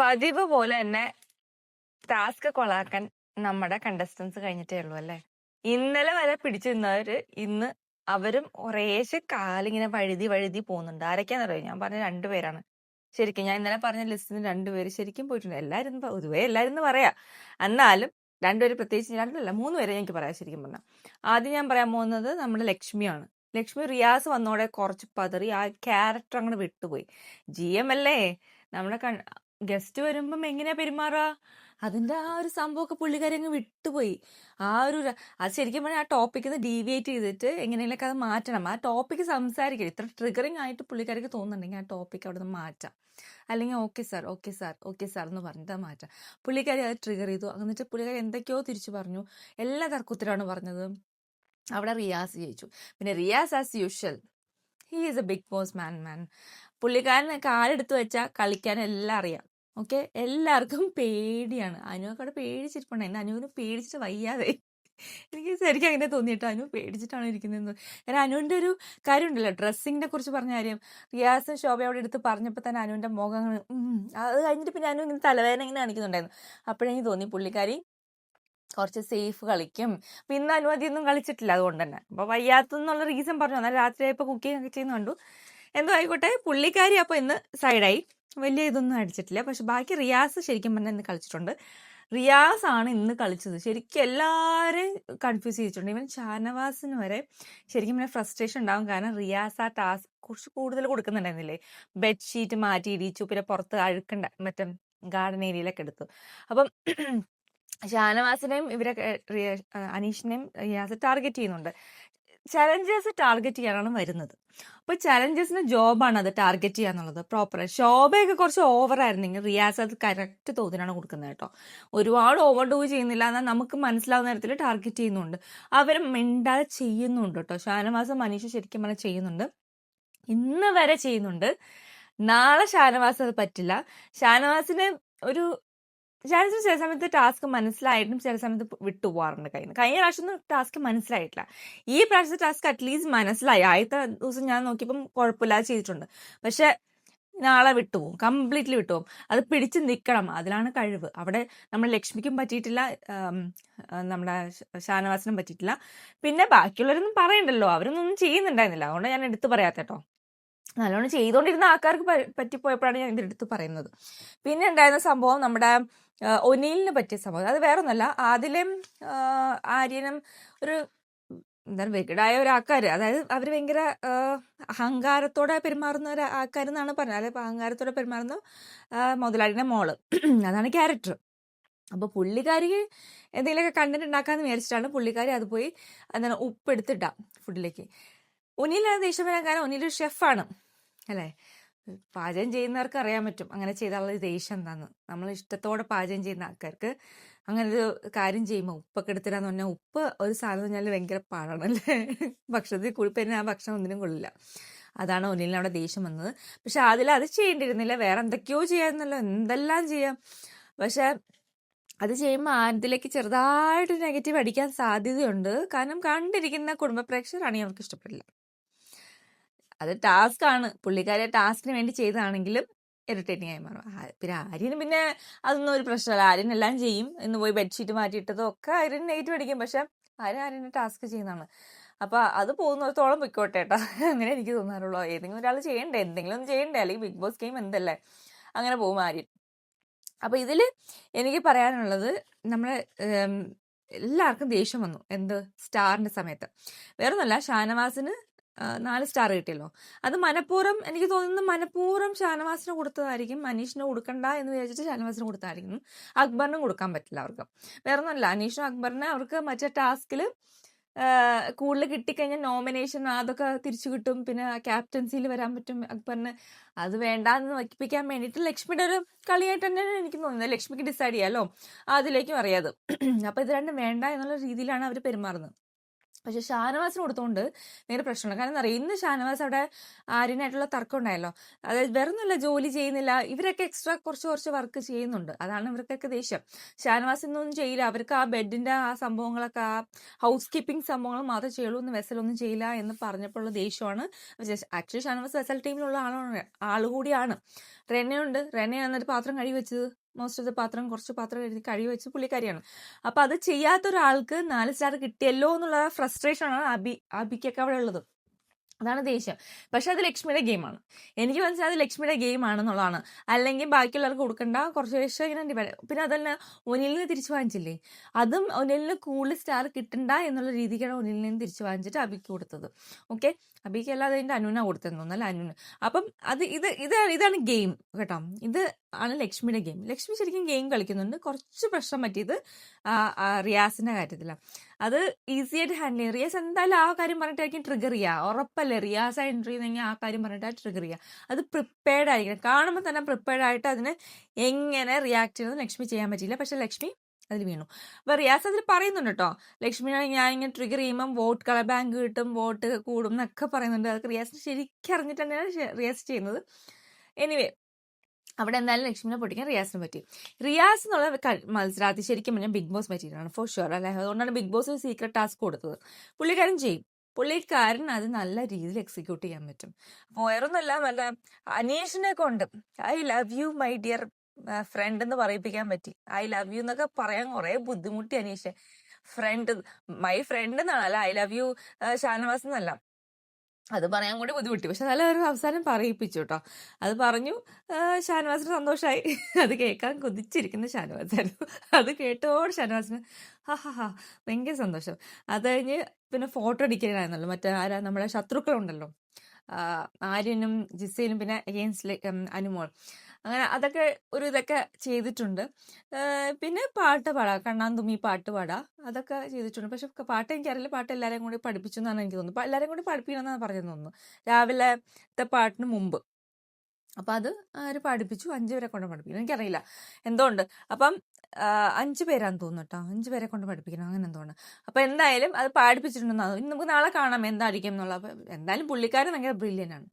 പതിവ് പോലെ തന്നെ ടാസ്ക് കൊളാക്കാൻ നമ്മുടെ കണ്ടസ്റ്റൻസ് കഴിഞ്ഞിട്ടേ ഉള്ളൂ അല്ലേ. ഇന്നലെ വരെ പിടിച്ചു നിന്നവര് ഇന്ന് അവരും കുറേശ്ശെ കാലിങ്ങനെ വഴുതി വഴുതി പോകുന്നുണ്ട്. ആരൊക്കെയാണെന്നറിയോ? ഞാൻ പറഞ്ഞ രണ്ടുപേരാണ്. ശരിക്കും ഞാൻ ഇന്നലെ പറഞ്ഞ ലിസ്റ്റിന് രണ്ടുപേര് ശരിക്കും പോയിട്ടുണ്ട്. എല്ലാവരും പൊതുവേ എല്ലാവരും എന്ന് പറയാ. എന്നാലും രണ്ടുപേര് പ്രത്യേകിച്ച്, രണ്ടല്ല 3 പേരെ എനിക്ക് പറയാം ശരിക്കും പറഞ്ഞാൽ. ആദ്യം ഞാൻ പറയാൻ പോകുന്നത് നമ്മുടെ ലക്ഷ്മിയാണ്. ലക്ഷ്മി റിയാസ് വന്നോടെ കുറച്ച് പതറി, ആ ക്യാരക്ടർ അങ്ങോട്ട് വിട്ടുപോയി. GM അല്ലേ, നമ്മുടെ ഗസ്റ്റ് വരുമ്പം എങ്ങനെയാ പെരുമാറുക, അതിന്റെ ആ ഒരു സംഭവമൊക്കെ പുള്ളിക്കാരി അങ്ങ് വിട്ടുപോയി. അത് ശരിക്കും പറഞ്ഞാൽ ആ ടോപ്പിക്കിൽ നിന്ന് ഡീവിയേറ്റ് ചെയ്തിട്ട് എങ്ങനെയൊക്കെ അത് മാറ്റണം. ആ ടോപ്പിക്ക് സംസാരിക്കണം. ഇത്ര ട്രിഗറിങ് ആയിട്ട് പുള്ളിക്കാരിക്ക് തോന്നുന്നുണ്ടെങ്കിൽ ആ ടോപ്പിക്ക് അവിടെ നിന്ന് മാറ്റാം. അല്ലെങ്കിൽ okay sir okay sir okay sir എന്ന് പറഞ്ഞിട്ട് മാറ്റാം. പുള്ളിക്കാരി അത് ട്രിഗർ ചെയ്തു. എന്നിട്ട് പുള്ളിക്കാരി എന്തൊക്കെയോ തിരിച്ചു പറഞ്ഞു. എല്ലാ തർക്കുത്തരാണ് പറഞ്ഞത്. അവിടെ റിയാസ് ജയിച്ചു. പിന്നെ Riyas as usual, he is a big boss man. പുള്ളിക്കാരന് കാലെടുത്ത് വെച്ചാൽ കളിക്കാൻ എല്ലാം അറിയാം. ഓക്കെ, എല്ലാവർക്കും പേടിയാണ്. അനുവൊക്കെ അവിടെ പേടിച്ചിരിപ്പുണ്ട്. എന്നെ അനുവിന് പേടിച്ചിട്ട് വയ്യാതെ. എനിക്ക് ശരിക്കും അങ്ങനെ തോന്നിയിട്ട് അനു പേടിച്ചിട്ടാണ് ഇരിക്കുന്നത്. കാരണം അനുവിന്റെ ഒരു കാര്യം ഉണ്ടല്ലോ, ഡ്രസ്സിങ്ങിനെ കുറിച്ച് പറഞ്ഞ കാര്യം റിയാസും ശോഭ അവിടെ എടുത്ത് പറഞ്ഞപ്പോൾ തന്നെ അനുവിന്റെ മുഖം അത് കഴിഞ്ഞിട്ട് പിന്നെ അനു ഇങ്ങനെ തലവേദന ഇങ്ങനെ കാണിക്കുന്നുണ്ടായിരുന്നു. അപ്പോഴെനിക്ക് തോന്നി പുള്ളിക്കാരി കുറച്ച് സേഫ് കളിക്കും. പിന്നെ അനുമതിയൊന്നും കളിച്ചിട്ടില്ല അതുകൊണ്ട് തന്നെ. അപ്പൊ വയ്യാത്തെന്നുള്ള റീസൺ പറഞ്ഞു. എന്നാൽ രാത്രിയായപ്പോൾ കുക്കിംഗ് ഒക്കെ ചെയ്യുന്ന കണ്ടു. എന്തോ ആയിക്കോട്ടെ, പുള്ളിക്കാരി അപ്പോൾ ഇന്ന് സൈഡായി. വലിയ ഇതൊന്നും അടിച്ചിട്ടില്ല. പക്ഷെ ബാക്കി റിയാസ് ശരിക്കും പറഞ്ഞാൽ ഇന്ന് കളിച്ചിട്ടുണ്ട്. റിയാസ് ആണ് ഇന്ന് കളിച്ചത്. ശരിക്കും എല്ലാവരെയും കൺഫ്യൂസ് ചെയ്തിട്ടുണ്ട്. ഈവൻ ഷാനവാസിന് വരെ ശരിക്കും പറഞ്ഞാൽ ഫ്രസ്ട്രേഷൻ ഉണ്ടാവും. കാരണം റിയാസ് ആ ടാസ്ക് കുറച്ച് കൂടുതൽ കൊടുക്കുന്നുണ്ടായിരുന്നില്ലേ. ബെഡ്ഷീറ്റ് മാറ്റി ഇടിച്ചു, പിന്നെ പുറത്ത് അഴുക്കണ്ട മറ്റേ ഗാർഡൻ ഏരിയയിലൊക്കെ എടുത്തു. അപ്പം ഷാനവാസിനെയും ഇവരൊക്കെ അനീഷിനെയും റിയാസ് ടാർഗറ്റ് ചെയ്യുന്നുണ്ട്. ചലഞ്ചേഴ്സ് ടാർഗറ്റ് ചെയ്യാനാണ് വരുന്നത്. അപ്പൊ ചലഞ്ചേഴ്സിന് ജോബാണ് അത് ടാർഗറ്റ് ചെയ്യാന്നുള്ളത് പ്രോപ്പർ. ശോഭയൊക്കെ കുറച്ച് ഓവർ ആയിരുന്നെങ്കിൽ റിയാസ് അത് കറക്റ്റ് തോതിനാണ് കൊടുക്കുന്നത് കേട്ടോ. ഒരുപാട് ഓവർ ഡൂ ചെയ്യുന്നില്ല, എന്നാൽ നമുക്ക് മനസ്സിലാവുന്ന തരത്തിൽ ടാർഗറ്റ് ചെയ്യുന്നുണ്ട്. അവർ മിണ്ടാതെ ചെയ്യുന്നുണ്ട് കേട്ടോ. ഷാനവാസും മനീഷും ശരിക്കും പറഞ്ഞാൽ ചെയ്യുന്നുണ്ട്. ഇന്ന് വരെ ചെയ്യുന്നുണ്ട്. നാളെ ഷാനവാസ് അത് പറ്റില്ല. ഷാനവാസിന് ചില സമയത്ത് ടാസ്ക് മനസ്സിലായിട്ടും ചില സമയത്ത് വിട്ടുപോകാറുണ്ട്. കഴിഞ്ഞ പ്രാവശ്യം ടാസ്ക് മനസ്സിലായിട്ടില്ല. ഈ പ്രാവശ്യത്തെ ടാസ്ക് അറ്റ്ലീസ്റ്റ് മനസ്സിലായി. ആദ്യത്തെ ദിവസം ഞാൻ നോക്കിയപ്പം കുഴപ്പമില്ലാതെ ചെയ്തിട്ടുണ്ട്. പക്ഷെ നാളെ വിട്ടുപോകും, കംപ്ലീറ്റ്ലി വിട്ടുപോകും. അത് പിടിച്ച് നിൽക്കണം, അതിലാണ് കഴിവ്. അവിടെ നമ്മൾ ലക്ഷ്മിക്കും പറ്റിയിട്ടില്ല, നമ്മുടെ ഷാനവാസിനും പറ്റിയിട്ടില്ല. പിന്നെ ബാക്കിയുള്ളവരൊന്നും പറയണ്ടല്ലോ, അവരൊന്നും ചെയ്യുന്നുണ്ടായിരുന്നില്ല. അതുകൊണ്ട് ഞാൻ എടുത്തു പറയാത്ത കേട്ടോ. നല്ലോണം ചെയ്തുകൊണ്ടിരുന്ന ആൾക്കാർക്ക് പറ്റിപ്പോയപ്പോഴാണ് ഞാൻ ഇതെടുത്ത് പറയുന്നത്. പിന്നെ ഉണ്ടായിരുന്ന സംഭവം നമ്മുടെ ഒനീലിന് പറ്റിയ സംഭവം. അത് വേറെ ഒന്നല്ല, ആദിലും ആര്യനും ഒരു എന്താണ് വെകിടായ ഒരു ആൾക്കാർ. അതായത് അവർ ഭയങ്കര അഹങ്കാരത്തോടെ പെരുമാറുന്ന ഒരു ആൾക്കാരെന്നാണ് പറഞ്ഞത്. അതായത് അഹങ്കാരത്തോടെ പെരുമാറുന്ന മുതലാളിയുടെ മോള്, അതാണ് ക്യാരക്ടർ. അപ്പോൾ പുള്ളിക്കാരി എന്തെങ്കിലുമൊക്കെ കണ്ടന്റ് ഉണ്ടാക്കാമെന്ന് വിചാരിച്ചിട്ടാണ് പുള്ളിക്കാരി അത് പോയി എന്താണ് ഉപ്പെടുത്തിട്ടാം ഫുഡിലേക്ക്. ഒനിലാണ് ദേഷ്യം വരാൻ കാരണം ഒനിലൊരു ഷെഫാണ് അല്ലേ. പാചകം ചെയ്യുന്നവർക്ക് അറിയാൻ പറ്റും അങ്ങനെ ചെയ്താലുള്ള ദേഷ്യം എന്താന്ന്. നമ്മൾ ഇഷ്ടത്തോടെ പാചകം ചെയ്യുന്ന ആൾക്കാർക്ക് അങ്ങനെ ഒരു കാര്യം ചെയ്യുമ്പോൾ ഉപ്പൊക്കെ എടുത്തിടാന്ന് പറഞ്ഞാൽ ഉപ്പ് ഒരു സാധനം പറഞ്ഞാൽ ഭയങ്കര പാടാണ് അല്ലേ. ഭക്ഷണത്തിൽ കുഴിപ്പന്നെ ആ ഭക്ഷണം ഒന്നിനും കൊള്ളില്ല. അതാണ് ഒനിലിന് അവിടെ ദേഷ്യം വന്നത്. പക്ഷെ അത് ചെയ്യേണ്ടിയിരുന്നില്ല, വേറെ എന്തൊക്കെയോ ചെയ്യാമെന്നല്ലോ, എന്തെല്ലാം ചെയ്യാം. പക്ഷെ അത് ചെയ്യുമ്പോൾ അതിലേക്ക് ചെറുതായിട്ട് നെഗറ്റീവ് അടിക്കാൻ സാധ്യതയുണ്ട്. കാരണം കണ്ടിരിക്കുന്ന കുടുംബ പ്രേക്ഷകരാണെങ്കിൽ അവർക്ക് ഇഷ്ടപ്പെടില്ല. അത് ടാസ്ക് ആണ്, പുള്ളിക്കാരെ ടാസ്കിന് വേണ്ടി ചെയ്തതാണെങ്കിലും ഇറിറ്റേറ്റിംഗ് ആയി മാറും. പിന്നെ ആര്യന് പിന്നെ അതൊന്നും ഒരു പ്രശ്നമല്ല. ആര്യൻ എല്ലാം ചെയ്യും. ഇന്ന് പോയി ബെഡ്ഷീറ്റ് മാറ്റിയിട്ടതും ഒക്കെ ആര്യൻ നെഗറ്റീവ് അടിക്കും. പക്ഷെ ആര്യന് ടാസ്ക് ചെയ്യുന്നതാണ്. അപ്പൊ അത് പോകുന്നിടത്തോളം പൊയ്ക്കോട്ടെ കേട്ടോ. അങ്ങനെ എനിക്ക് തോന്നാറുള്ളൂ. ഏതെങ്കിലും ഒരാൾ ചെയ്യണ്ടേ, എന്തെങ്കിലും ഒന്ന് ചെയ്യണ്ടേ. അല്ലെങ്കിൽ ബിഗ് ബോസ് ഗെയിം എന്തല്ലേ, അങ്ങനെ പോകും ആര്യൻ. അപ്പൊ ഇതില് എനിക്ക് പറയാനുള്ളത്, നമ്മളെ എല്ലാവർക്കും ദേഷ്യം വന്നു എന്ത് സ്റ്റാറിന്റെ സമയത്ത്. വേറൊന്നുമല്ല, ഷാനവാസിന് 4 സ്റ്റാർ കിട്ടിയല്ലോ. അത് മനഃപൂർവ്വം, എനിക്ക് തോന്നുന്നു മനഃപൂർവ്വം ഷാനവാസിന് കൊടുത്തതായിരിക്കും. അനീഷിന് കൊടുക്കണ്ട എന്ന് വിചാരിച്ചിട്ട് ഷാനവാസിന് കൊടുത്തതായിരിക്കും. അക്ബറിനും കൊടുക്കാൻ പറ്റില്ല അവർക്ക്. വേറൊന്നുമല്ല, അനീഷും അക്ബറിന് അവർക്ക് മറ്റേ ടാസ്കിൽ കൂടുതൽ കിട്ടിക്കഴിഞ്ഞാൽ നോമിനേഷൻ അതൊക്കെ തിരിച്ചു കിട്ടും. പിന്നെ ക്യാപ്റ്റൻസിയിൽ വരാൻ പറ്റും അക്ബറിന്. അത് വേണ്ടാന്ന് വയ്പ്പിക്കാൻ വേണ്ടിയിട്ട് ലക്ഷ്മിയുടെ ഒരു കളിയായിട്ട് തന്നെയാണ് എനിക്ക് തോന്നുന്നത്. ലക്ഷ്മിക്ക് ഡിസൈഡ് ചെയ്യാമല്ലോ, അതിലേക്കും അറിയാതെ. അപ്പൊ ഇത് രണ്ടും വേണ്ട എന്നുള്ള രീതിയിലാണ് അവർ പെരുമാറുന്നത്. പക്ഷെ ഷാനവാസിന് കൊടുത്തോണ്ട് ഭയങ്കര പ്രശ്നമുണ്ട്. കാരണം എന്താ പറയുക, ഇന്ന് ഷാനവാസ് അവിടെ ആര്യനായിട്ടുള്ള തർക്കം ഉണ്ടായല്ലോ. അതായത് വേറൊന്നുമില്ല, ജോലി ചെയ്യുന്നില്ല, ഇവരൊക്കെ എക്സ്ട്രാ കുറച്ച് വർക്ക് ചെയ്യുന്നുണ്ട്, അതാണ് ഇവർക്കൊക്കെ ദേഷ്യം. ഷാനവാസ് ഇന്നൊന്നും ചെയ്യില്ല, അവർക്ക് ആ ബെഡിന്റെ ആ സംഭവങ്ങളൊക്കെ, ആ ഹൗസ് കീപ്പിംഗ് സംഭവങ്ങൾ മാത്രമേ ചെയ്യുള്ളൂ, ഒന്ന് വെസലൊന്നും ചെയ്യില്ല എന്ന് പറഞ്ഞപ്പോഴുള്ള ദേഷ്യമാണ്. ആക്ച്വലി ഷാനവാസ് വെസൽ ടീമിലുള്ള ആളുകൂടിയാണ്. റെനയുണ്ട്, റെന എന്നിട്ട് പാത്രം കഴുകി വെച്ചത്, മോസ്റ്റ് ഓഫ് ദ പാത്രം, കുറച്ച് പാത്രം കഴുകി വെച്ച് പുള്ളിക്കാരിയാണ്. അപ്പൊ അത് ചെയ്യാത്ത ഒരാൾക്ക് 4 സ്റ്റാർ കിട്ടിയല്ലോ എന്നുള്ള ഫ്രസ്ട്രേഷൻ ആണ് അബിക്കൊക്കെ അവിടെ ഉള്ളത്. അതാണ് ദേഷ്യം. പക്ഷെ അത് ലക്ഷ്മിയുടെ ഗെയിമാണ്. എനിക്ക് മനസ്സിലായത് ലക്ഷ്മിയുടെ ഗെയിം ആണെന്നുള്ളതാണ്. അല്ലെങ്കിൽ ബാക്കിയുള്ളവർക്ക് കൊടുക്കണ്ട, കുറച്ച് ശേഷം ഇങ്ങനെ ഡിവൈഡ്. പിന്നെ അതല്ല, ഒനിലിന് തിരിച്ചു വാങ്ങിച്ചില്ലേ, അതും ഒനിലിന് കൂടുതൽ സ്റ്റാർ കിട്ടണ്ട എന്നുള്ള രീതിക്കാണ് ഒനിലിന് തിരിച്ചു വാങ്ങിച്ചിട്ട് അബിക്ക് കൊടുത്തത്. ഓക്കെ, അബിക്ക് അല്ലാതെ അതിന്റെ അനുന കൊടുത്തെന്ന് തോന്നുന്നു, അനുന്. അപ്പം ഇതാണ് ഗെയിം കേട്ടോ. ഇത് ആണ് ലക്ഷ്മിയുടെ ഗെയിം. ലക്ഷ്മി ശരിക്കും ഗെയിം കളിക്കുന്നുണ്ട്. കുറച്ച് പ്രശ്നം പറ്റിയത് റിയാസിന്റെ കാര്യത്തിലാണ്. അത് ഈസി ആയിട്ട് ഹാൻഡിൽ ചെയ്യും. റിയാസ് എന്തായാലും ആ കാര്യം പറഞ്ഞിട്ടായിരിക്കും ട്രിഗർ ചെയ്യുക, ഉറപ്പല്ലേ. റിയാസ് എൻട്രി ചെയ്തെങ്കിൽ ആ കാര്യം പറഞ്ഞിട്ടാണ് ട്രിഗർ ചെയ്യുക. അത് പ്രിപ്പയർഡ് ആയിരിക്കണം, കാണുമ്പോൾ തന്നെ പ്രിപ്പയർഡ് ആയിട്ട് അതിന് എങ്ങനെ റിയാക്ട് ചെയ്യുന്നത് ലക്ഷ്മി ചെയ്യാൻ പറ്റിയില്ല. പക്ഷെ ലക്ഷ്മി അതിൽ വീണു. അപ്പൊ റിയാസ് അതിൽ പറയുന്നുണ്ട് കേട്ടോ, ലക്ഷ്മിനെ ഞാൻ ഇങ്ങനെ ട്രിഗർ ചെയ്യുമ്പം വോട്ട് കളർ ബാങ്ക് കിട്ടും, വോട്ട് കൂടും എന്നൊക്കെ പറയുന്നുണ്ട്. അതൊക്കെ റിയാസിന് ശരിക്കും അറിഞ്ഞിട്ട് തന്നെയാണ് റിയാസ് ചെയ്യുന്നത്. എനിവേ, അവിടെ എന്തായാലും ലക്ഷ്മിനെ പൊട്ടിക്കാൻ റിയാസിന് പറ്റി. റിയാസ് എന്നുള്ള മത്സരാർത്ഥി ശരിക്കും പറഞ്ഞാൽ ബിഗ് ബോസ് പറ്റിയിട്ടാണ് ഫോർ ഷുവർ അല്ലെ. അതുകൊണ്ടാണ് ബിഗ് ബോസ് ഒരു സീക്രട്ട് ടാസ്ക് കൊടുത്തത്. പുള്ളിക്കാരൻ ചെയ്യും, പുള്ളിക്കാരൻ അത് നല്ല രീതിയിൽ എക്സിക്യൂട്ട് ചെയ്യാൻ പറ്റും. വേറൊന്നുമല്ല, നല്ല അനീഷിനെ കൊണ്ട് I love you my dear friend എന്ന് പറയിപ്പിക്കാൻ പറ്റി. ഐ ലവ് യു എന്നൊക്കെ പറയാൻ കുറെ ബുദ്ധിമുട്ടി അനീഷ്. ഫ്രണ്ട്, മൈ ഫ്രണ്ട് എന്നാണ്, അല്ല ഐ ലവ് യു ഷാനവാസ് എന്നല്ല. അത് പറയാൻ കൂടി ബുദ്ധിമുട്ടി. പക്ഷെ നല്ല ഒരു അവസാനം പറയിപ്പിച്ചു കേട്ടോ. അത് പറഞ്ഞു, ഷാനവാസിന് സന്തോഷമായി. അത് കേൾക്കാൻ കൊതിച്ചിരിക്കുന്ന ഷാനവാസായിരുന്നു. അത് കേട്ടോട് ഷാനവാസിന് ഹാ ഭയങ്കര സന്തോഷം. അത് കഴിഞ്ഞ് പിന്നെ ഫോട്ടോ അടിക്കാനായിരുന്നല്ലോ, മറ്റേ ആരാ നമ്മുടെ ശത്രുക്കളുണ്ടല്ലോ, ആര്യനും ജിസയിലും പിന്നെ അഗെയിൻസ്റ്റ് അനുമോൾ, അങ്ങനെ അതൊക്കെ ഒരു ഇതൊക്കെ ചെയ്തിട്ടുണ്ട്. പിന്നെ പാട്ട് പാടാം, കണ്ണാൻ തുമ്മി പാട്ട് പാടാം, അതൊക്കെ ചെയ്തിട്ടുണ്ട്. പക്ഷെ പാട്ട് എനിക്കറിയില്ല, പാട്ട് എല്ലാവരെയും കൂടി പഠിപ്പിച്ചു എന്നാണ് എനിക്ക് തോന്നുന്നത്. എല്ലാവരെയും കൂടി പഠിപ്പിക്കണമെന്നാണ് പറഞ്ഞതെന്ന് തോന്നുന്നു, രാവിലത്തെ പാട്ടിന് മുമ്പ്. അപ്പം അത് ആര് പഠിപ്പിച്ചു, 5 പേരെ കൊണ്ട് പഠിപ്പിക്കണം, എനിക്കറിയില്ല എന്തുകൊണ്ട്. അപ്പം 5 പേരാന്ന് തോന്നുന്നു കേട്ടോ, 5 പേരെ കൊണ്ട് പഠിപ്പിക്കണം, അങ്ങനെ എന്തുകൊണ്ട്. അപ്പം എന്തായാലും അത് പഠിപ്പിച്ചിട്ടുണ്ടെന്നാണ്. ഇനി നമുക്ക് നാളെ കാണാം എന്തായിരിക്കും എന്നുള്ള. അപ്പം എന്തായാലും പുള്ളിക്കാരൻ ഭയങ്കര ബ്രില്യൻ്റ് ആണ്.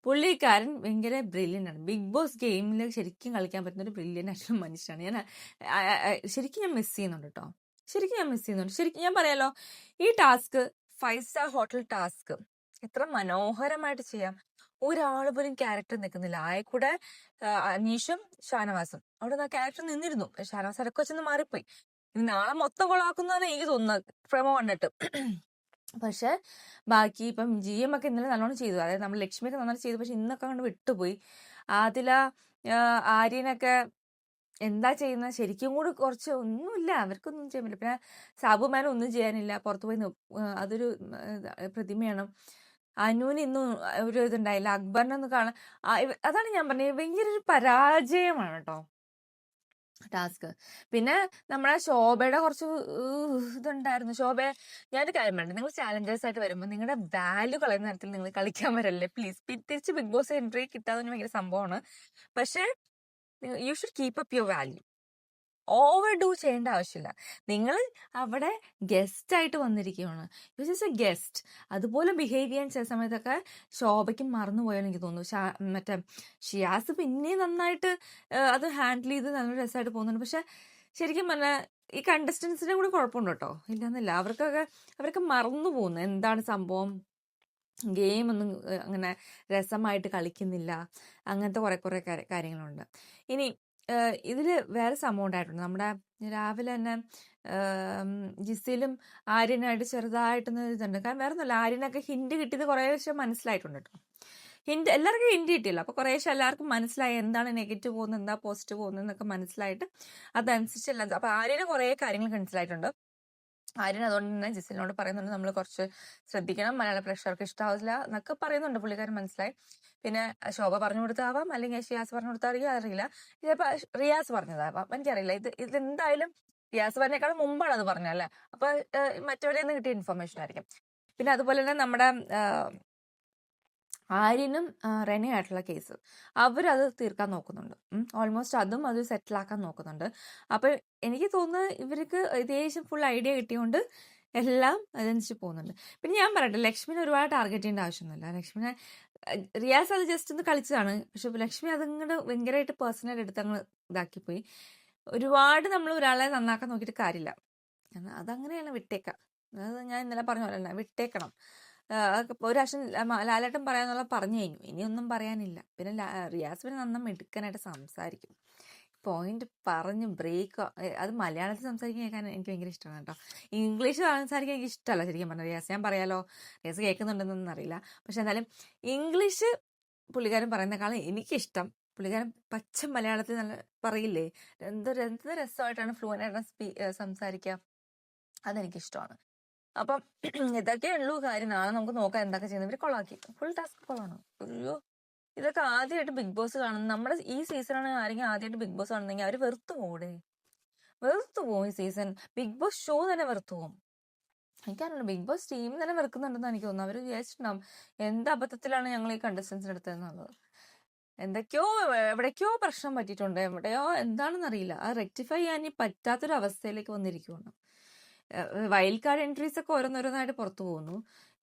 പുള്ളിക്കാരൻ ഭയങ്കര ബ്രില്യൻ്റ് ആണ്. ബിഗ് ബോസ് ഗെയിമിൽ ശരിക്കും കളിക്കാൻ പറ്റുന്ന ഒരു ബ്രില്യൻ്റ് ആയിട്ടുള്ള മനുഷ്യനാണ്. ഞാൻ ശരിക്കും ഞാൻ മിസ് ചെയ്യുന്നുണ്ട് കേട്ടോ, ശരിക്കും ഞാൻ മിസ് ചെയ്യുന്നുണ്ട്. ശരിക്കും ഞാൻ പറയാലോ, ഈ ടാസ്ക് 5 സ്റ്റാർ ഹോട്ടൽ ടാസ്ക് എത്ര മനോഹരമായിട്ട് ചെയ്യാം. ഒരാൾ പോലും ക്യാരക്ടർ നിൽക്കുന്നില്ല. ആയിക്കൂടെ അനീഷും ഷാനവാസും അവിടെ ക്യാരക്ടർ നിന്നിരുന്നു. ഷാനവാസ് ഇടയ്ക്ക് വെച്ചൊന്ന് മാറിപ്പോയി. ഇനി നാളെ മൊത്തം കൊളാക്കുന്നതാണ് എനിക്ക് തോന്നുന്നത് പ്രമോ കണ്ടിട്ട്. പക്ഷെ ബാക്കി ഇപ്പം GM ഒക്കെ ഇന്നലെ നല്ലോണം ചെയ്തു, അതായത് നമ്മൾ ലക്ഷ്മിയൊക്കെ നന്നായിട്ട് ചെയ്തു. പക്ഷെ ഇന്നൊക്കെ കൊണ്ട് വിട്ടുപോയി. ആര്യനൊക്കെ എന്താ ചെയ്യുന്നത് ശരിക്കും കൂടി കുറച്ച് ഒന്നുമില്ല, അവർക്കൊന്നും ചെയ്യാൻ പറ്റില്ല. പിന്നെ സാബുമാൻ ഒന്നും ചെയ്യാനില്ല, പുറത്തു പോയി അതൊരു പ്രതിമയാണ്. അനുവിന് ഇന്നും ഒരു ഇതുണ്ടായില്ല, അക്ബറിനൊന്ന് കാണാൻ. അതാണ് ഞാൻ പറഞ്ഞത്, ഭയങ്കര ഒരു പരാജയമാണ് കേട്ടോ ടാസ്ക്. പിന്നെ നമ്മുടെ ശോഭയുടെ കുറച്ച് ഇതുണ്ടായിരുന്നു. ഞാനൊരു കാര്യം പറഞ്ഞു, നിങ്ങൾ ചാലഞ്ചേഴ്സ് ആയിട്ട് വരുമ്പോൾ നിങ്ങളുടെ വാല്യൂ കളയുന്ന തരത്തിൽ നിങ്ങൾ കളിക്കാൻ വരല്ലേ പ്ലീസ്. തിരിച്ച് ബിഗ് ബോസ് എൻട്രി കിട്ടാതെ ഭയങ്കര സംഭവമാണ്. പക്ഷെ you should keep up your value. Over do ചെയ്യേണ്ട ആവശ്യമില്ല. നിങ്ങൾ അവിടെ ഗസ്റ്റ് ആയിട്ട് വന്നിരിക്കുകയാണ്, യു ജസ്റ്റ് എ ഗസ്റ്റ്. അതുപോലെ ബിഹേവ് ചെയ്യാൻ ചില സമയത്തൊക്കെ ശോഭയ്ക്ക് മറന്നുപോയെന്ന് എനിക്ക് തോന്നുന്നു. മറ്റേ ഷിയാസ് പിന്നെയും നന്നായിട്ട് അത് ഹാൻഡിൽ ചെയ്ത് നല്ല രസമായിട്ട് പോകുന്നുണ്ട്. പക്ഷെ ശരിക്കും പറഞ്ഞാൽ ഈ കണ്ടസ്റ്റൻസിന്റെ കൂടെ കുഴപ്പമുണ്ട് കേട്ടോ, ഇല്ലെന്നില്ല. അവർക്ക് മറന്നു പോകുന്നു എന്താണ് സംഭവം, ഗെയിം ഒന്നും അങ്ങനെ രസമായിട്ട് കളിക്കുന്നില്ല, അങ്ങനത്തെ കുറെ കാര്യങ്ങളുണ്ട്. ഇനി ഇതില് വേറെ സംഭവം ഉണ്ടായിട്ടുണ്ട്. നമ്മുടെ രാവിലെ തന്നെ ജിസയിലും ആര്യനായിട്ട് ചെറുതായിട്ടൊന്ന് ഇതുണ്ട്. കാരണം വേറെ ഒന്നുമില്ല, ആര്യനൊക്കെ ഹിന്റ് കിട്ടിയത് കുറേശ്ശെ മനസ്സിലായിട്ടുണ്ട് കേട്ടോ. എല്ലാവർക്കും ഹിന്റ് കിട്ടിയല്ലോ. അപ്പൊ കുറേശ്ശെ എല്ലാവർക്കും മനസ്സിലായി എന്താണ് നെഗറ്റീവ് പോകുന്നത്, എന്താ പോസിറ്റീവ് പോകുന്നത് എന്നൊക്കെ മനസ്സിലായിട്ട് അതനുസരിച്ച് എല്ലാം. അപ്പൊ ആര്യന് കുറെ കാര്യങ്ങൾ മനസ്സിലായിട്ടുണ്ട്. ആര്യൻ അതുകൊണ്ട് തന്നെ ജിസലിനോട് പറയുന്നുണ്ട്, നമ്മൾ കുറച്ച് ശ്രദ്ധിക്കണം, മലയാള പ്രേക്ഷകർക്ക് ഇഷ്ടാവില്ല എന്നൊക്കെ പറയുന്നുണ്ട്. പുള്ളിക്കാരൻ മനസ്സിലായി. പിന്നെ ശോഭ പറഞ്ഞു കൊടുത്താവാം, അല്ലെങ്കിൽ ഷിയാസ് പറഞ്ഞു കൊടുത്താൽ അറിയില്ല, ചിലപ്പോ റിയാസ് പറഞ്ഞതാവാം, എനിക്കറിയില്ല. ഇതെന്തായാലും റിയാസ് പറഞ്ഞേക്കാളും മുമ്പാണ് അത് പറഞ്ഞല്ലേ. അപ്പൊ മറ്റവരെ നിന്ന് കിട്ടിയ ഇൻഫർമേഷൻ ആയിരിക്കും. പിന്നെ അതുപോലെ തന്നെ നമ്മുടെ ആര്യനും റെനയായിട്ടുള്ള കേസ് അവരത് തീർക്കാൻ നോക്കുന്നുണ്ട്. ഓൾമോസ്റ്റ് അതും അത് സെറ്റിലാക്കാൻ നോക്കുന്നുണ്ട്. അപ്പൊ എനിക്ക് തോന്നുന്നത് ഇവർക്ക് ഏകദേശം ഫുൾ ഐഡിയ കിട്ടിയോണ്ട് എല്ലാം അതനുസരിച്ച് പോകുന്നുണ്ട്. പിന്നെ ഞാൻ പറയട്ടെ, ലക്ഷ്മിനെ ഒരുപാട് ടാർഗറ്റ് ചെയ്യേണ്ട ആവശ്യമൊന്നുമില്ല. ലക്ഷ്മിനെ റിയാസ് അത് ജസ്റ്റ് ഒന്ന് കളിച്ചതാണ്. പക്ഷെ ലക്ഷ്മി അതങ്ങോട്ട് ഭയങ്കരമായിട്ട് പേഴ്സണൽ എടുത്ത് അങ്ങ് ഇതാക്കിപ്പോയി. ഒരുപാട് നമ്മൾ ഒരാളെ നന്നാക്കാൻ നോക്കിയിട്ട് കാര്യമില്ല. അതങ്ങനെയാണ്, വിട്ടേക്കാം. അത് ഞാൻ ഇന്നലെ പറഞ്ഞ പോലെ തന്നെ വിട്ടേക്കണം. ഒരു പ്രാവശ്യം ലാലേട്ടൻ പറയാന്നുള്ള പറഞ്ഞു കഴിഞ്ഞു, ഇനിയൊന്നും പറയാനില്ല. പിന്നെ റിയാസ് പിന്നെ നന്നായി മിടുക്കനായിട്ട് സംസാരിക്കും, പോയിന്റ് പറഞ്ഞ് ബ്രേക്ക്. അത് മലയാളത്തിൽ സംസാരിക്കാൻ കേൾക്കാൻ എനിക്ക് ഭയങ്കര ഇഷ്ടമാണ് കേട്ടോ. ഇംഗ്ലീഷ് സംസാരിക്കാൻ എനിക്ക് ഇഷ്ടമല്ല ശരിക്കും പറഞ്ഞാൽ. റിയാസ് ഞാൻ പറയാലോ, റിയാസ് കേൾക്കുന്നുണ്ടെന്നൊന്നും അറിയില്ല. പക്ഷെ എന്തായാലും ഇംഗ്ലീഷ് പുള്ളിക്കാരൻ പറയുന്നേക്കാളും എനിക്കിഷ്ടം പുള്ളിക്കാരൻ പച്ച മലയാളത്തിൽ നല്ല പറയില്ലേ, എന്ത് രസമായിട്ടാണ് ഫ്ലുവൻ്റായിട്ടാണ് സംസാരിക്കുക. അതെനിക്കിഷ്ടമാണ്. അപ്പം ഇതൊക്കെ ഉള്ളൂ കാര്യം. നാളെ നമുക്ക് നോക്കാം എന്തൊക്കെ ചെയ്യുന്നത്. ഇവർ കൊളാക്കി, ഫുൾ ടാസ്ക് കൊള്ളാണ്. അയ്യോ, ഇതൊക്കെ ആദ്യമായിട്ട് ബിഗ് ബോസ് കാണുന്നത്. നമ്മുടെ ഈ സീസണാണ് ആരെങ്കിലും ആദ്യമായിട്ട് ബിഗ് ബോസ് കാണുന്നെങ്കിൽ അവർ വെറുത്തു പോകും. ഈ സീസൺ ബിഗ് ബോസ് ഷോ തന്നെ വെറുത്തു പോകും. എനിക്കറിയില്ല, ബിഗ് ബോസ് ടീം തന്നെ വെറുക്കുന്നുണ്ടെന്ന് എനിക്ക് തോന്നുന്നു. അവർ വിചാരിച്ചിട്ടുണ്ടാവും എന്ത് അബദ്ധത്തിലാണ് ഞങ്ങൾ ഈ കണ്ടസ്റ്റൻസിന് എടുത്തതെന്നുള്ളത്. എവിടേക്കോ പ്രശ്നം പറ്റിയിട്ടുണ്ട്, എവിടെയോ എന്താണെന്ന് അറിയില്ല. അത് റെക്ടിഫൈ ചെയ്യാൻ പറ്റാത്തൊരു അവസ്ഥയിലേക്ക് വന്നിരിക്കുകയാണ്. വൈൽഡ് കാർഡ് എൻട്രീസ് ഒക്കെ ഓരോന്നോരോന്നായിട്ട് പുറത്തു പോകുന്നു.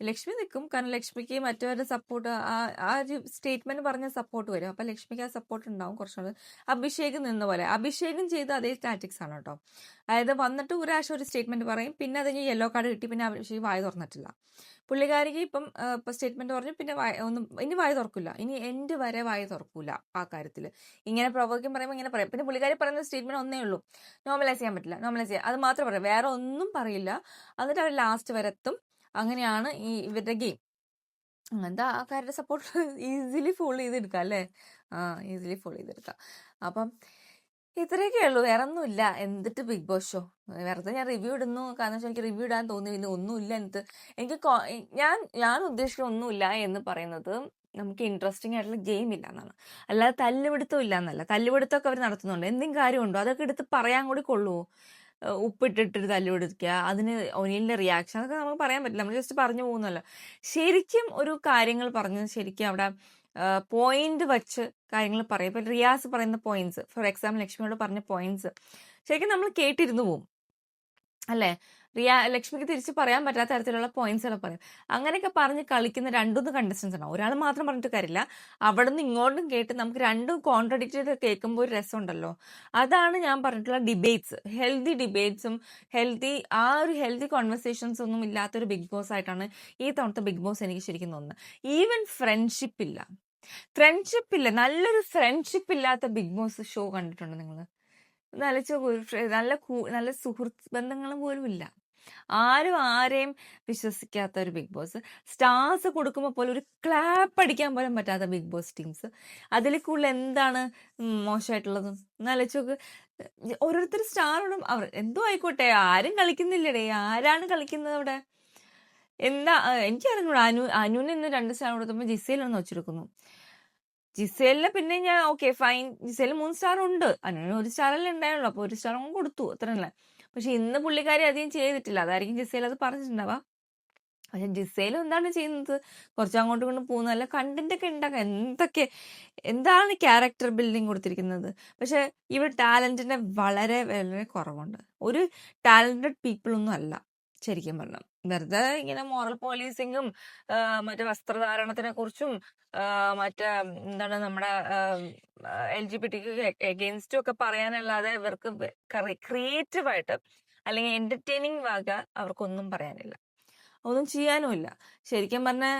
ലക്ഷ്മി നിൽക്കും, കാരണം ലക്ഷ്മിക്ക് മറ്റവരുടെ സപ്പോർട്ട്, ആ ഒരു സ്റ്റേറ്റ്മെന്റ് പറഞ്ഞ സപ്പോർട്ട് വരും. അപ്പൊ ലക്ഷ്മിക്ക് ആ സപ്പോർട്ട് ഉണ്ടാവും കുറച്ചുകൂടെ. അഭിഷേക് നിന്ന പോലെ അഭിഷേകും ചെയ്ത അതേ സ്റ്റാറ്റിക്സ് ആണ് കേട്ടോ. അതായത് വന്നിട്ട് ഒരാഴ്ച ഒരു സ്റ്റേറ്റ്മെന്റ് പറയും, പിന്നെ അതിന് യെല്ലോ കാർഡ് കിട്ടി, പിന്നെ അഭിഷേക് വായ തുറന്നിട്ടില്ല. പുള്ളിക്കാരിക്ക് ഇപ്പം സ്റ്റേറ്റ്മെന്റ് പറഞ്ഞു, പിന്നെ ഇനി വായ തുറക്കില്ല, ഇനി എൻഡ് വരെ വായ തുറക്കൂല ആ കാര്യത്തിൽ. ഇങ്ങനെ പ്രൊവോക്കിംഗ് പറയുമ്പോൾ ഇങ്ങനെ പറയും. പിന്നെ പുള്ളിക്കാരി പറയുന്ന സ്റ്റേറ്റ്മെന്റ് ഒന്നേ ഉള്ളൂ, നോർമലൈസ് ചെയ്യാൻ പറ്റില്ല, നോർമലൈസ് ചെയ്യാം, അത് മാത്രം പറയും, വേറെ ഒന്നും പറയില്ല. എന്നിട്ട് അവർ ലാസ്റ്റ് വരെ എത്തും. അങ്ങനെയാണ് ഇവരുടെ ഗെയിം. അങ്ങനത്തെ ആൾക്കാരുടെ സപ്പോർട്ട് ഈസിലി ഫോളോ ചെയ്തെടുക്കാം അല്ലേ? ഈസിലി ഫോളോ ചെയ്തെടുക്കാം. അപ്പം ഇത്രയൊക്കെ ഉള്ളൂ, വേറെ ഒന്നുമില്ല. എന്നിട്ട് ബിഗ് ബോസ് ഷോ വെറുതെ ഞാൻ റിവ്യൂ ഇടുന്നു, കാരണം വെച്ചാൽ എനിക്ക് റിവ്യൂ ഇടാൻ തോന്നി. ഇന്ന് ഒന്നുമില്ല എനിക്ക് ഞാൻ ഉദ്ദേശിക്കുന്ന ഒന്നുമില്ല എന്ന് പറയുന്നത് നമുക്ക് ഇൻട്രസ്റ്റിംഗ് ആയിട്ടുള്ള ഗെയിം ഇല്ല എന്നാണ്. അല്ലാതെ തല്ലുപിടുത്തം ഇല്ല എന്നല്ല. തല്ലുപിടുത്തമൊക്കെ അവർ നടത്തുന്നുണ്ട്, എന്തെങ്കിലും കാര്യമുണ്ടോ? അതൊക്കെ എടുത്ത് പറയാൻ കൂടി കൊള്ളുമോ? ഉപ്പിട്ടിട്ട് തല്ലുപിടിക്കുക, അതിന് ഒനിലിന്റെ റിയാക്ഷൻ, അതൊക്കെ നമുക്ക് പറയാൻ പറ്റില്ല. നമ്മൾ ജസ്റ്റ് പറഞ്ഞു പോകുന്നല്ലോ. ശരിക്കും ഒരു കാര്യങ്ങൾ പറഞ്ഞ് ശരിക്കും അവിടെ പോയിന്റ് വച്ച് കാര്യങ്ങൾ പറയും. ഇപ്പൊ റിയാസ് പറയുന്ന പോയിന്റ്സ്, ഫോർ എക്സാമ്പിൾ ലക്ഷ്മിയോട് പറഞ്ഞ പോയിന്റ്സ് ശരിക്കും നമ്മൾ കേട്ടിരുന്നു പോവും അല്ലേ? ലക്ഷ്മിക്ക് തിരിച്ച് പറയാൻ പറ്റാത്ത തരത്തിലുള്ള പോയിന്റ്സ് ഒക്കെ പറയും. അങ്ങനെയൊക്കെ പറഞ്ഞ് കളിക്കുന്ന രണ്ടൊന്ന് കണ്ടസ്റ്റൻസ് ഉണ്ടാവും. ഒരാൾ മാത്രം പറഞ്ഞിട്ട് കാര്യമില്ല, അവിടെ നിന്ന് ഇങ്ങോട്ടും കേട്ട് നമുക്ക് രണ്ടും കോൺട്രഡിക്റ്റഡ് കേൾക്കുമ്പോൾ ഒരു രസമുണ്ടല്ലോ. അതാണ് ഞാൻ പറഞ്ഞിട്ടുള്ള ഡിബേറ്റ്സ്. ഹെൽത്തി ഡിബേറ്റ്സും ആ ഒരു ഹെൽത്തി കോൺവെർസേഷൻസ് ഒന്നും ഇല്ലാത്തൊരു ബിഗ് ബോസ് ആയിട്ടാണ് ഈ തവണത്തെ ബിഗ് ബോസ് എനിക്ക് ശരിക്കും തോന്നുന്നത്. ഈവൻ ഫ്രണ്ട്ഷിപ്പ് ഇല്ല, നല്ലൊരു ഫ്രണ്ട്ഷിപ്പ് ഇല്ലാത്ത ബിഗ് ബോസ് ഷോ കണ്ടിട്ടുണ്ടോ നിങ്ങൾ? നല്ല സുഹൃത്ത് ബന്ധങ്ങൾ പോലും ഇല്ല. ആരും ആരെയും വിശ്വസിക്കാത്ത ഒരു ബിഗ് ബോസ്. സ്റ്റാർസ് കൊടുക്കുമ്പോൾ പോലും ഒരു ക്ലാപ്പ് അടിക്കാൻ പോലും പറ്റാത്ത ബിഗ് ബോസ് ടീംസ്. അതിൽ കൂടുതൽ എന്താണ് മോശമായിട്ടുള്ളത്? എന്നാലോചിച്ച് ഓരോരുത്തർ സ്റ്റാറോടും അവർ എന്തോ ആയിക്കോട്ടെ, ആരും കളിക്കുന്നില്ലടേ. ആരാണ് കളിക്കുന്നത് അവിടെ? എന്താ എനിക്കറിഞ്ഞൂടാ. അനുവിന് ഇന്ന് 2 സ്റ്റാർ കൊടുത്തപ്പോൾ ജിസേലൊന്ന് വെച്ചെടുക്കുന്നു. ജിസേലിന് പിന്നെ ഞാൻ ഓക്കെ ഫൈൻ, ജിസേലിന് 3 സ്റ്റാർ ഉണ്ട്, അനുവിന് 1 സ്റ്റാറല്ലേ ഉണ്ടായുള്ളൂ, അപ്പൊ 1 സ്റ്റാർ കൊടുത്തു, അത്രയല്ലേ. പക്ഷെ ഇന്ന് പുള്ളിക്കാരി അധികം ചെയ്തിട്ടില്ല, അതായിരിക്കും ജിസേൽ അത് പറഞ്ഞിട്ടുണ്ടാവാ. പക്ഷെ ജിസേലും എന്താണ് ചെയ്യുന്നത്? കുറച്ച് അങ്ങോട്ടും ഇങ്ങോട്ടും പോകുന്നതല്ല, കണ്ടന്റ് ഒക്കെ ഉണ്ടാക്കുക. എന്താണ് ക്യാരക്ടർ ബിൽഡിങ് കൊടുത്തിരിക്കുന്നത്? പക്ഷെ ഇവിടെ ടാലന്റിന്റെ വളരെ വളരെ കുറവുണ്ട്. ഒരു ടാലന്റഡ് പീപ്പിൾ ഒന്നും അല്ല ശരിക്കും പറഞ്ഞാൽ. വെറുതെ ഇങ്ങനെ മോറൽ പോലീസിങ്ങും മറ്റേ വസ്ത്രധാരണത്തിനെ കുറിച്ചും മറ്റേ എന്താണ് നമ്മുടെ LGBT എഗെയിൻസ്റ്റും ഒക്കെ പറയാനല്ലാതെ ഇവർക്ക് ക്രിയേറ്റീവായിട്ട് അല്ലെങ്കിൽ എന്റർടൈനിങ് വക അവർക്കൊന്നും പറയാനില്ല, ഒന്നും ചെയ്യാനുമില്ല. ശരിക്കും പറഞ്ഞാൽ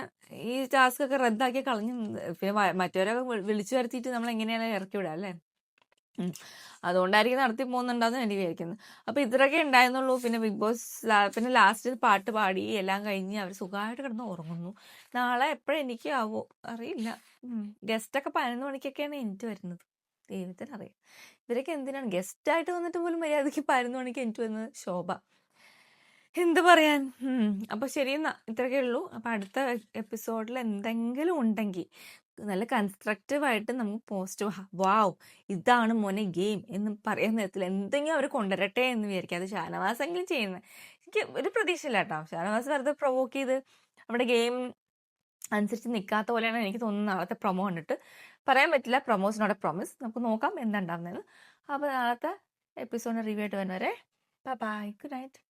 ഈ ടാസ്ക് ഒക്കെ റദ്ദാക്കി കളഞ്ഞു. പിന്നെ മറ്റവരൊക്കെ വിളിച്ചു വരുത്തിയിട്ട് നമ്മൾ എങ്ങനെയാണ് ഇറക്കി വിടുക അല്ലേ? അതുകൊണ്ടായിരിക്കും നടത്തി പോകുന്നുണ്ടാന്ന് എനിക്ക് വിചാരിക്കുന്നത്. അപ്പൊ ഇത്രയൊക്കെ ഉണ്ടായിരുന്നുള്ളൂ. പിന്നെ ബിഗ് ബോസ് പിന്നെ ലാസ്റ്റ് പാട്ട് പാടി എല്ലാം കഴിഞ്ഞ് അവർ സുഖമായിട്ട് കിടന്ന് ഉറങ്ങുന്നു. നാളെ എപ്പോഴും എനിക്ക് ആവോ അറിയില്ല. ഗസ്റ്റൊക്കെ 11 മണിക്കൊക്കെയാണ് എനിക്ക് വരുന്നത്, ദൈവത്തിനറിയാം. ഇവരൊക്കെ എന്തിനാണ് ഗസ്റ്റായിട്ട് വന്നിട്ട് പോലും മര്യാദയ്ക്ക് 11 മണിക്ക് എനിക്ക് വരുന്നത്? ശോഭ, എന്ത് പറയാൻ. അപ്പൊ ശരിയെന്നാ, ഇത്രയൊക്കെ ഉള്ളൂ. അപ്പൊ അടുത്ത എപ്പിസോഡിൽ എന്തെങ്കിലും ഉണ്ടെങ്കിൽ നല്ല കൺസ്ട്രക്റ്റീവായിട്ട് നമുക്ക് പോസ്റ്റ് വാവ് ഇതാണ് മോനെ ഗെയിം എന്ന് പറയുന്ന തരത്തിൽ എന്തെങ്കിലും അവർ കൊണ്ടുവരട്ടെ എന്ന് വിചാരിക്കുക. അത് ഷാനവാസ് എങ്കിലും ചെയ്യുന്നത് എനിക്ക് ഒരു പ്രതീക്ഷയില്ല കേട്ടോ. ഷാനവാസ് വെറുതെ പ്രൊവോക്ക് ചെയ്ത് അവിടെ ഗെയിം അനുസരിച്ച് നിൽക്കാത്ത പോലെയാണ് എനിക്ക് തോന്നുന്നത്. നാളത്തെ പ്രൊമോ കണ്ടിട്ട് പറയാൻ പറ്റില്ല. പ്രൊമോസിനോടെ പ്രോമിസ്. നമുക്ക് നോക്കാം എന്താ ഉണ്ടാവുന്നതെന്ന്. അപ്പോൾ നാളത്തെ എപ്പിസോഡിന് റിവ്യൂ ആയിട്ട് വരുന്നവരെ ബൈ, ഗുഡ് നൈറ്റ്.